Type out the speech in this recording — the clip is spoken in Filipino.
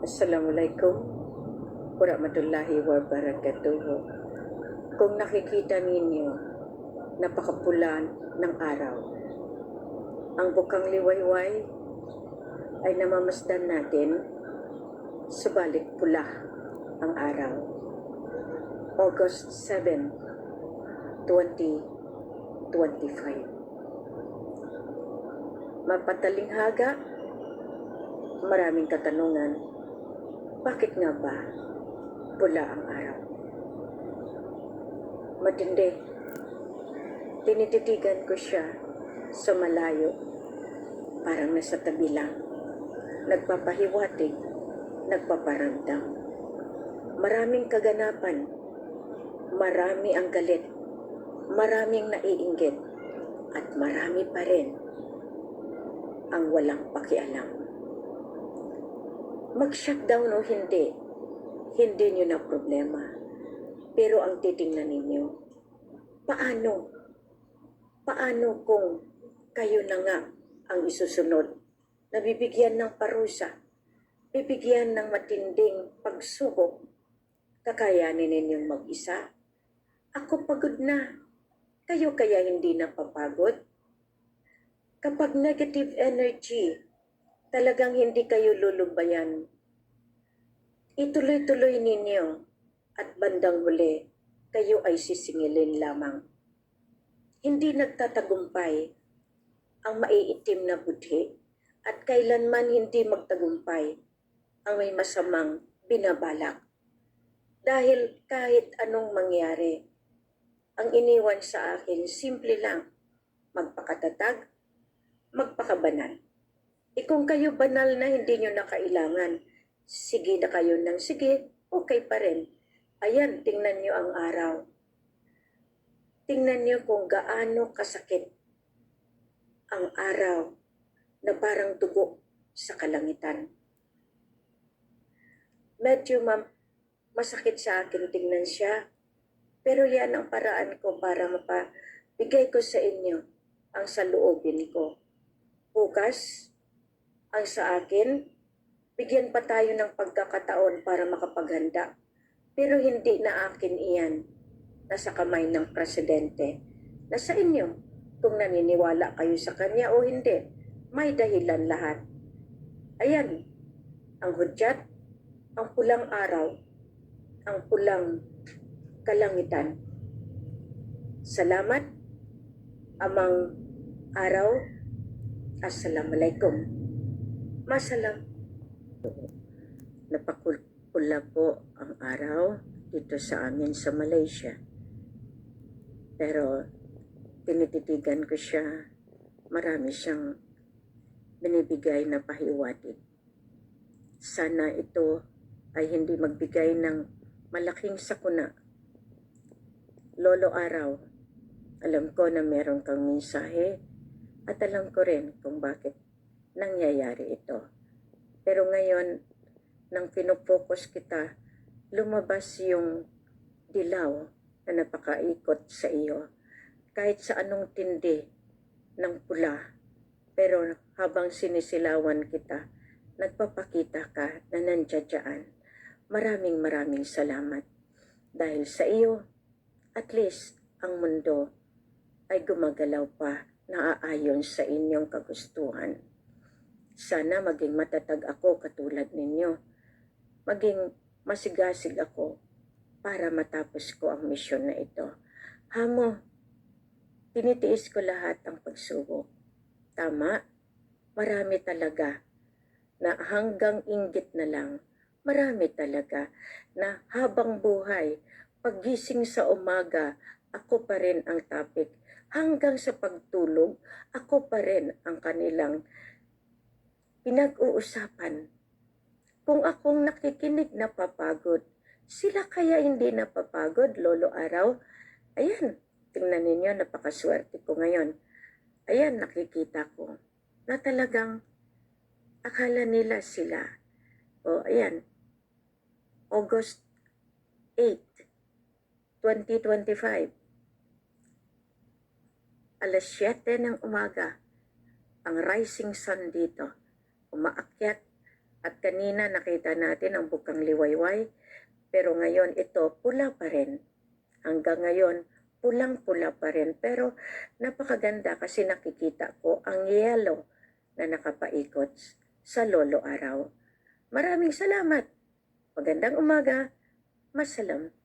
Assalamualaikum warahmatullahi wabarakatuh. Kung nakikita ninyo, napakapulan ng araw. Ang bukang liwayway ay namamasdan natin, subalit pula ang araw. August 7, 2025. Mapatalinghaga, maraming katanungan. Bakit nga ba pula ang araw? Matindi. Tinititigan ko siya sa malayo, parang nasa tabi lang. Nagpapahiwatig, nagpaparamdam. Maraming kaganapan, marami ang galit, maraming naiinggit, at marami pa rin ang walang pakialam. Mag-shutdown o hindi nyo na problema. Pero ang titingnan ninyo, paano kung kayo na nga ang isusunod na bibigyan ng parusa, bibigyan ng matinding pagsubok, kakayanin ninyong mag-isa? Ako pagod na. Kayo kaya hindi napapagod? Kapag negative energy, talagang hindi kayo lulubayan. Ituloy-tuloy ninyo at bandang huli, kayo ay sisingilin lamang. Hindi nagtatagumpay ang maiitim na budhi at kailanman hindi magtagumpay ang may masamang binabalak. Dahil kahit anong mangyari, ang iniwan sa akin simple lang, magpakatatag, magpakabanal. Kung kayo banal na hindi nyo na kailangan, sige na kayo ng sige, okay pa rin. Ayan, tingnan nyo ang araw. Tingnan nyo kung gaano kasakit ang araw na parang dugo sa kalangitan. Medyo masakit sa akin tingnan siya, pero yan ang paraan ko para mapabigay ko sa inyo ang saloobin ko. Bukas, ang sa akin, bigyan pa tayo ng pagkakataon para makapaghanda. Pero hindi na akin iyan. Nasa kamay ng presidente. Nasa inyo kung naniniwala kayo sa kanya o hindi. May dahilan lahat. Ayan, ang hudyat, ang pulang araw, ang pulang kalangitan. Salamat, Amang Araw. Assalamualaikum. Masalam. Napakula po ang araw dito sa amin sa Malaysia. Pero tinititigan ko siya, marami siyang binibigay na pahiwatig. Sana ito ay hindi magbigay ng malaking sakuna. Lolo Araw, alam ko na meron kang mensahe at alam ko rin kung bakit nangyayari ito. Pero ngayon, nang pinopokus kita, lumabas yung dilaw na napakaikot sa iyo. Kahit sa anong tindi ng pula, pero habang sinisilawan kita, nagpapakita ka na nandiyan. Maraming salamat. Dahil sa iyo, at least ang mundo ay gumagalaw pa na aayon sa inyong kagustuhan. Sana maging matatag ako katulad ninyo. Maging masigasig ako para matapos ko ang misyon na ito. Hamo, tinitiis ko lahat ang pagsubok. Tama, marami talaga na hanggang inggit na lang. Marami talaga na habang buhay, paggising sa umaga, ako pa rin ang topic. Hanggang sa pagtulog, ako pa rin ang kanilang pinag-uusapan. Kung akong nakikinig napapagod, sila kaya hindi napapagod, Lolo Araw? Ayan, tingnan ninyo, napakaswerte ko ngayon. Ayan, nakikita ko na talagang akala nila sila. O, ayan, August 8, 2025. Alas 7 ng umaga, ang rising sun dito, umaakyat At kanina nakita natin ang bukang liwayway, pero ngayon ito pula pa rin. Hanggang ngayon, pulang-pula pa rin. Pero napakaganda kasi nakikita ko ang yellow na nakapaikot sa lolo araw. Maraming salamat. Magandang umaga. Masalam.